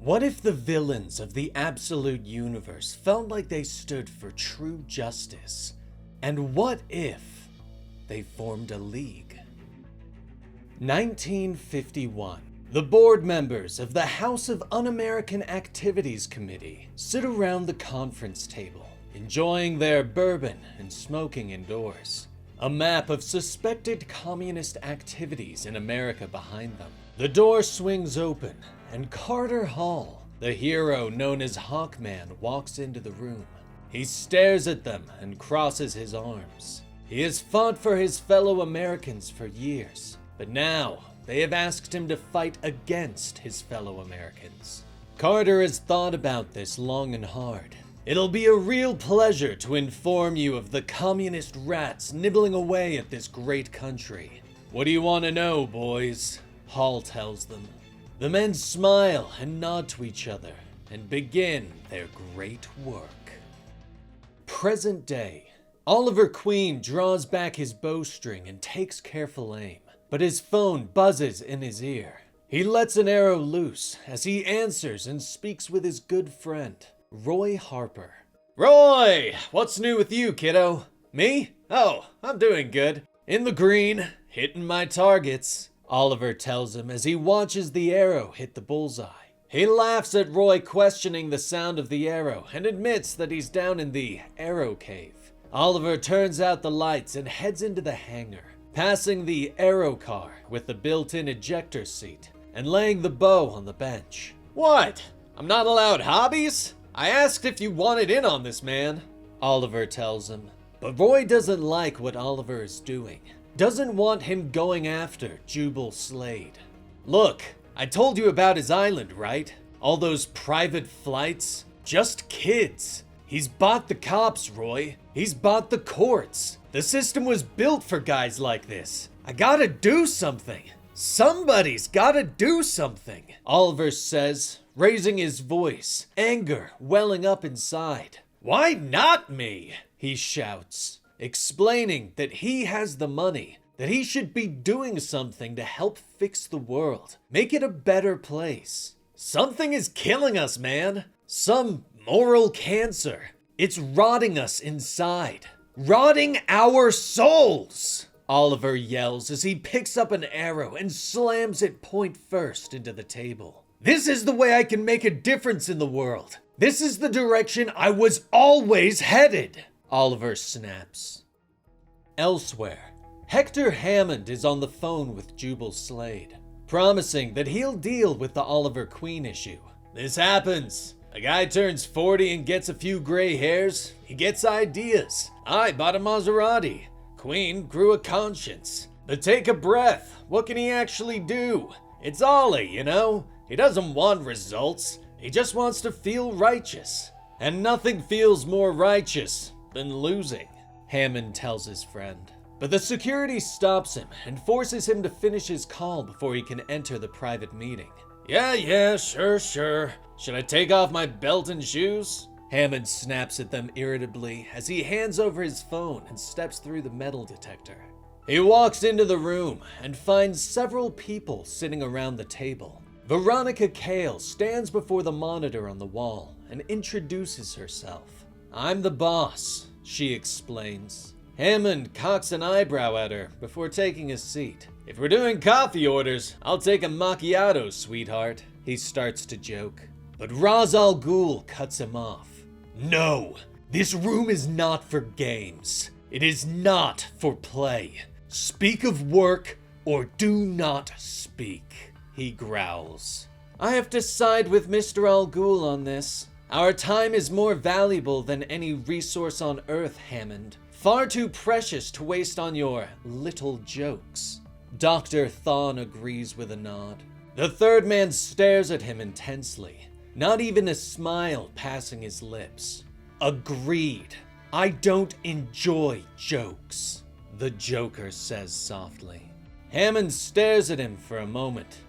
What if the villains of the absolute universe felt like they stood for true justice? And what if they formed a league? 1951. The board members of the House of Un-American Activities Committee sit around the conference table, enjoying their bourbon and smoking indoors. A map of suspected communist activities in America behind them. The door swings open, and Carter Hall, the hero known as Hawkman, walks into the room. He stares at them and crosses his arms. He has fought for his fellow Americans for years, but now they have asked him to fight against his fellow Americans. Carter has thought about this long and hard. It'll be a real pleasure to inform you of the communist rats nibbling away at this great country. What do you want to know, boys? Hall tells them. The men smile and nod to each other and begin their great work. Present day. Oliver Queen draws back his bowstring and takes careful aim, but his phone buzzes in his ear. He lets an arrow loose as he answers and speaks with his good friend, Roy Harper. Roy, what's new with you, kiddo? Me? Oh, I'm doing good. In the green, hitting my targets, Oliver tells him as he watches the arrow hit the bullseye. He laughs at Roy questioning the sound of the arrow and admits that he's down in the arrow cave. Oliver turns out the lights and heads into the hangar, passing the arrow car with the built-in ejector seat and laying the bow on the bench. What? I'm not allowed hobbies? I asked if you wanted in on this, man, Oliver tells him. But Roy doesn't like what Oliver is doing. Doesn't want him going after Jubal Slade. Look, I told you about his island, right? All those private flights? Just kids. He's bought the cops, Roy. He's bought the courts. The system was built for guys like this. I gotta do something. Somebody's gotta do something, Oliver says, raising his voice, anger welling up inside. Why not me? He shouts, explaining that he has the money, that he should be doing something to help fix the world, make it a better place. Something is killing us, man. Some moral cancer. It's rotting us inside. Rotting our souls! Oliver yells as he picks up an arrow and slams it point first into the table. This is the way I can make a difference in the world. This is the direction I was always headed, Oliver snaps. Elsewhere, Hector Hammond is on the phone with Jubal Slade, promising that he'll deal with the Oliver Queen issue. This happens. A guy turns 40 and gets a few gray hairs. He gets ideas. I bought a Maserati. Queen grew a conscience. But take a breath. What can he actually do? It's Ollie, you know? He doesn't want results. He just wants to feel righteous. And nothing feels more righteous than losing, Hammond tells his friend. But the security stops him and forces him to finish his call before he can enter the private meeting. Yeah, sure. Should I take off my belt and shoes? Hammond snaps at them irritably as he hands over his phone and steps through the metal detector. He walks into the room and finds several people sitting around the table. Veronica Cale stands before the monitor on the wall and introduces herself. I'm the boss, she explains. Hammond cocks an eyebrow at her before taking a seat. If we're doing coffee orders, I'll take a macchiato, sweetheart, he starts to joke. But Ra's al Ghul cuts him off. No, this room is not for games. It is not for play. Speak of work or do not speak, he growls. I have to side with Mr. Al Ghul on this. Our time is more valuable than any resource on Earth, Hammond. Far too precious to waste on your little jokes. Dr. Thawne agrees with a nod. The third man stares at him intensely, not even a smile passing his lips. Agreed. I don't enjoy jokes, the Joker says softly. Hammond stares at him for a moment.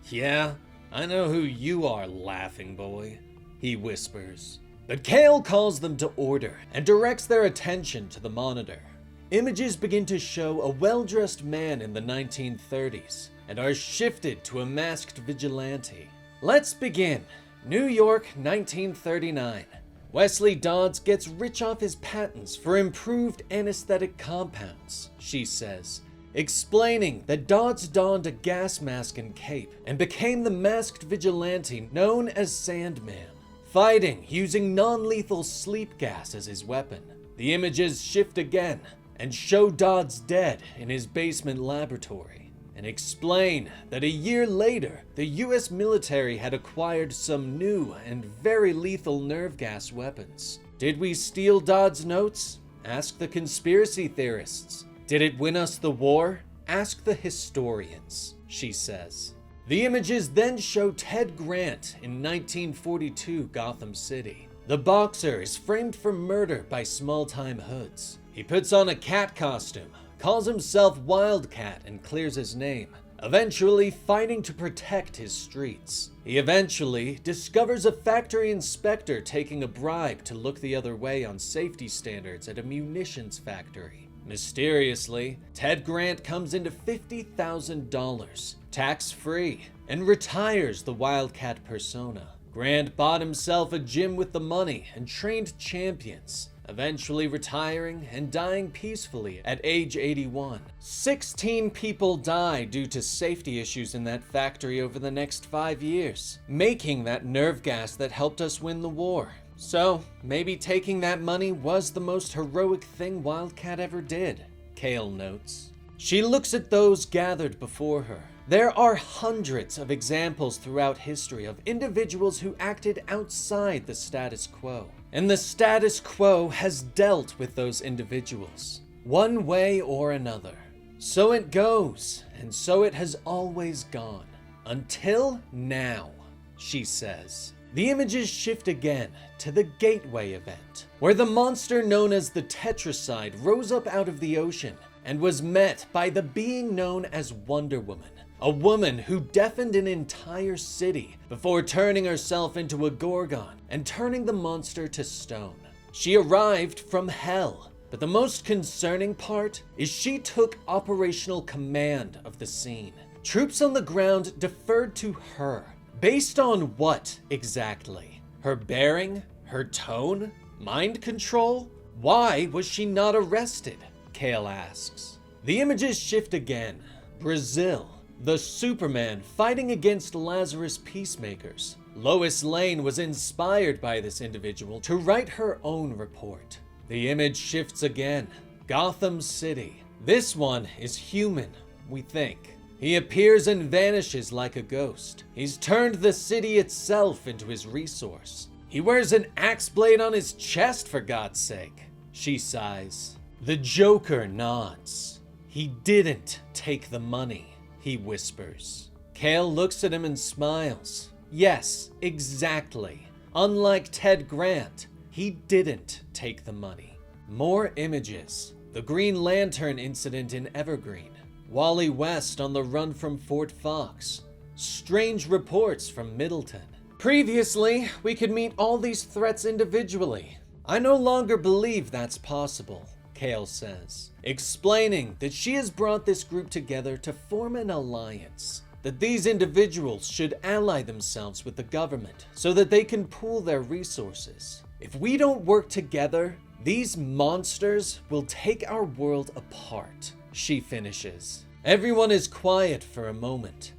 Yeah, I know who you are, laughing boy, he whispers. But Cale calls them to order and directs their attention to the monitor. Images begin to show a well-dressed man in the 1930s and are shifted to a masked vigilante. Let's begin. New York, 1939. Wesley Dodds gets rich off his patents for improved anesthetic compounds, she says, explaining that Dodds donned a gas mask and cape and became the masked vigilante known as Sandman, fighting using non-lethal sleep gas as his weapon. The images shift again and show Dodds dead in his basement laboratory, and explain that a year later, the US military had acquired some new and very lethal nerve gas weapons. Did we steal Dodds' notes? Ask the conspiracy theorists. Did it win us the war? Ask the historians, she says. The images then show Ted Grant in 1942 Gotham City. The boxer is framed for murder by small-time hoods. He puts on a cat costume, calls himself Wildcat, and clears his name, eventually fighting to protect his streets. He eventually discovers a factory inspector taking a bribe to look the other way on safety standards at a munitions factory. Mysteriously, Ted Grant comes into $50,000, tax-free, and retires the Wildcat persona. Grant bought himself a gym with the money and trained champions, eventually retiring and dying peacefully at age 81. 16 people die due to safety issues in that factory over the next 5 years, making that nerve gas that helped us win the war. So, maybe taking that money was the most heroic thing Wildcat ever did, Kale notes. She looks at those gathered before her. There are hundreds of examples throughout history of individuals who acted outside the status quo. And the status quo has dealt with those individuals, one way or another. So it goes, and so it has always gone. Until now, she says. The images shift again to the Gateway event, where the monster known as the Tetracide rose up out of the ocean and was met by the being known as Wonder Woman, a woman who deafened an entire city before turning herself into a Gorgon and turning the monster to stone. She arrived from hell, but the most concerning part is she took operational command of the scene. Troops on the ground deferred to her. Based on what exactly? Her bearing? Her tone? Mind control? Why was she not arrested? Kale asks. The images shift again. Brazil. The Superman fighting against Lazarus peacemakers. Lois Lane was inspired by this individual to write her own report. The image shifts again. Gotham City. This one is human, we think. He appears and vanishes like a ghost. He's turned the city itself into his resource. He wears an axe blade on his chest, for God's sake. She sighs. The Joker nods. He didn't take the money, he whispers. Kale looks at him and smiles. Yes, exactly. Unlike Ted Grant, he didn't take the money. More images. The Green Lantern incident in Evergreen. Wally West on the run from Fort Fox. Strange reports from Middleton. Previously, we could meet all these threats individually. I no longer believe that's possible, Kale says, explaining that she has brought this group together to form an alliance, that these individuals should ally themselves with the government so that they can pool their resources. If we don't work together, these monsters will take our world apart, she finishes. Everyone is quiet for a moment,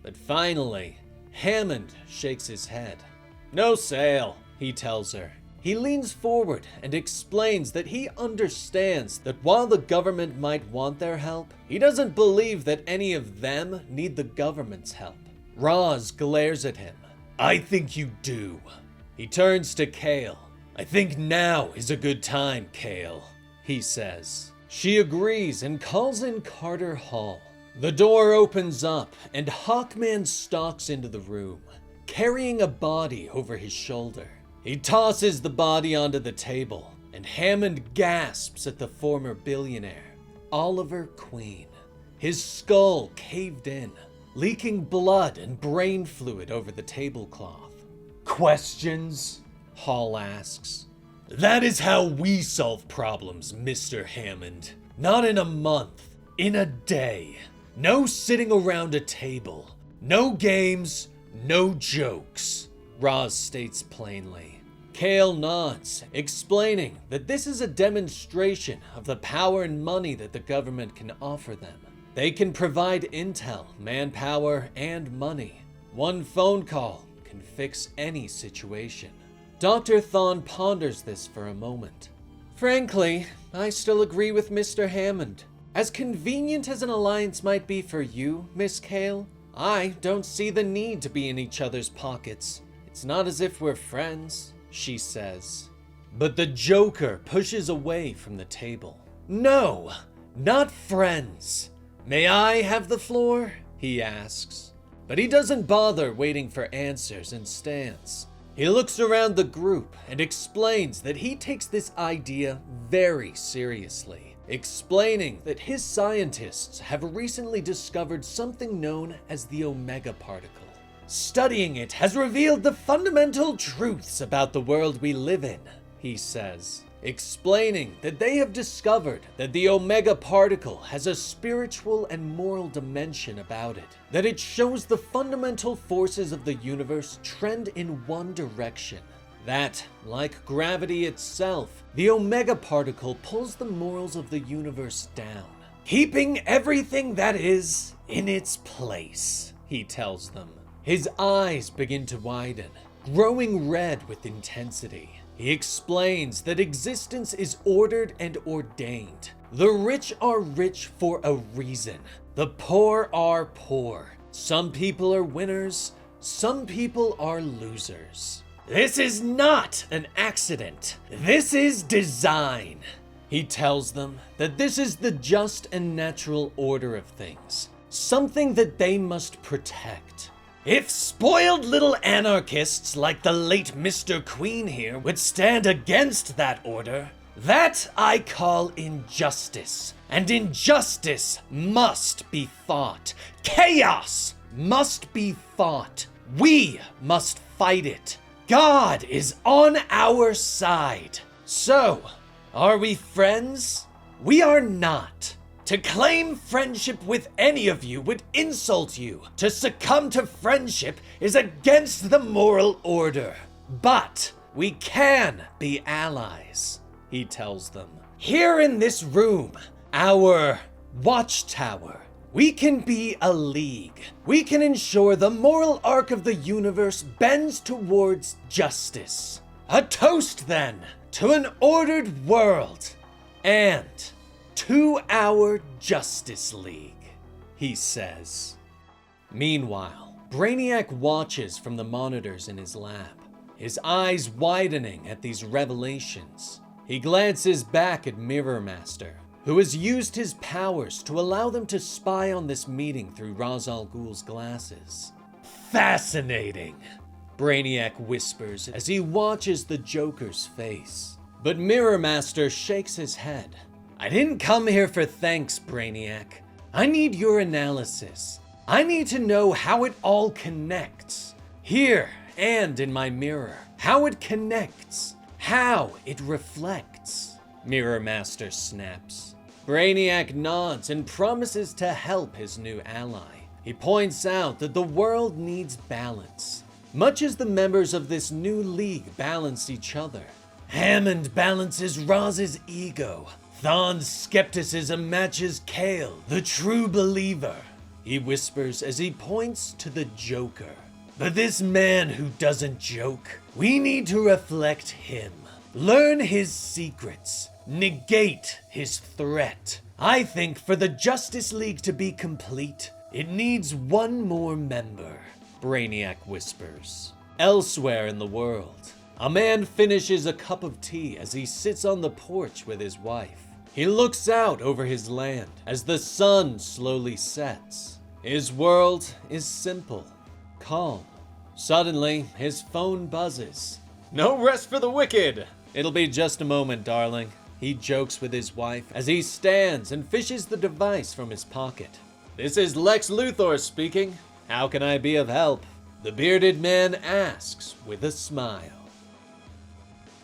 but finally, Hammond shakes his head. No sale, he tells her. He leans forward and explains that he understands that while the government might want their help, he doesn't believe that any of them need the government's help. Roz glares at him. I think you do. He turns to Kale. I think now is a good time, Kale, he says. She agrees and calls in Carter Hall. The door opens up and Hawkman stalks into the room, carrying a body over his shoulder. He tosses the body onto the table, and Hammond gasps at the former billionaire, Oliver Queen. His skull caved in, leaking blood and brain fluid over the tablecloth. Questions? Hall asks. That is how we solve problems, Mr. Hammond. Not in a month, in a day. No sitting around a table. No games, no jokes. Roz states plainly. Kale nods, explaining that this is a demonstration of the power and money that the government can offer them. They can provide intel, manpower, and money. One phone call can fix any situation. Dr. Thawne ponders this for a moment. Frankly, I still agree with Mr. Hammond. As convenient as an alliance might be for you, Miss Kale, I don't see the need to be in each other's pockets. It's not as if we're friends, she says. But the Joker pushes away from the table. No, not friends. May I have the floor? He asks. But he doesn't bother waiting for answers and stands. He looks around the group and explains that he takes this idea very seriously, explaining that his scientists have recently discovered something known as the Omega particle. Studying it has revealed the fundamental truths about the world we live in, he says, explaining that they have discovered that the Omega particle has a spiritual and moral dimension about it, that it shows the fundamental forces of the universe trend in one direction. That, like gravity itself, the Omega particle pulls the morals of the universe down, keeping everything that is in its place, he tells them. His eyes begin to widen, growing red with intensity. He explains that existence is ordered and ordained. The rich are rich for a reason. The poor are poor. Some people are winners, some people are losers. This is not an accident. This is design. He tells them that this is the just and natural order of things, something that they must protect. If spoiled little anarchists like the late Mr. Queen here would stand against that order, that I call injustice. And injustice must be fought. Chaos must be fought. We must fight it. God is on our side. So, are we friends? We are not. To claim friendship with any of you would insult you. To succumb to friendship is against the moral order. But we can be allies, he tells them. Here in this room, our watchtower, we can be a league. We can ensure the moral arc of the universe bends towards justice. A toast, then, to an ordered world and to our Justice League, he says. Meanwhile, Brainiac watches from the monitors in his lab, his eyes widening at these revelations. He glances back at Mirror Master, who has used his powers to allow them to spy on this meeting through Ra's al Ghul's glasses. Fascinating, Brainiac whispers as he watches the Joker's face. But Mirror Master shakes his head. I didn't come here for thanks, Brainiac. I need your analysis. I need to know how it all connects. Here and in my mirror. How it connects. How it reflects. Mirror Master snaps. Brainiac nods and promises to help his new ally. He points out that the world needs balance, much as the members of this new league balance each other. Hammond balances Raz's ego. Thawne's skepticism matches Kale, the true believer, he whispers as he points to the Joker. But this man who doesn't joke, we need to reflect him. Learn his secrets. Negate his threat. I think for the Justice League to be complete, it needs one more member, Brainiac whispers. Elsewhere in the world, a man finishes a cup of tea as he sits on the porch with his wife. He looks out over his land as the sun slowly sets. His world is simple, calm. Suddenly, his phone buzzes. No rest for the wicked! It'll be just a moment, darling. He jokes with his wife as he stands and fishes the device from his pocket. This is Lex Luthor speaking. How can I be of help? The bearded man asks with a smile.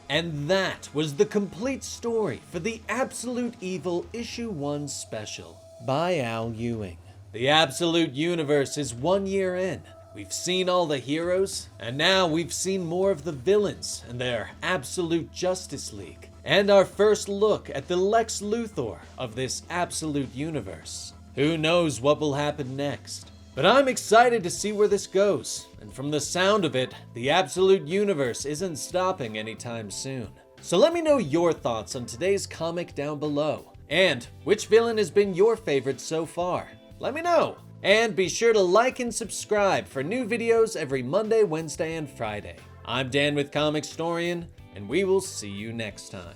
And that was the complete story for the Absolute Evil Issue 1 special by Ewing. The Absolute Universe is 1 year in, We've seen all the heroes, and now we've seen more of the villains and their absolute Justice League, and our first look at the Lex Luthor of this absolute universe. Who knows what will happen next? But I'm excited to see where this goes, and from the sound of it, the absolute universe isn't stopping anytime soon. So let me know your thoughts on today's comic down below, and which villain has been your favorite so far? Let me know! And be sure to like and subscribe for new videos every Monday, Wednesday, and Friday. I'm Dan with Comicstorian, and we will see you next time.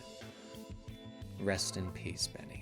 Rest in peace, Benny.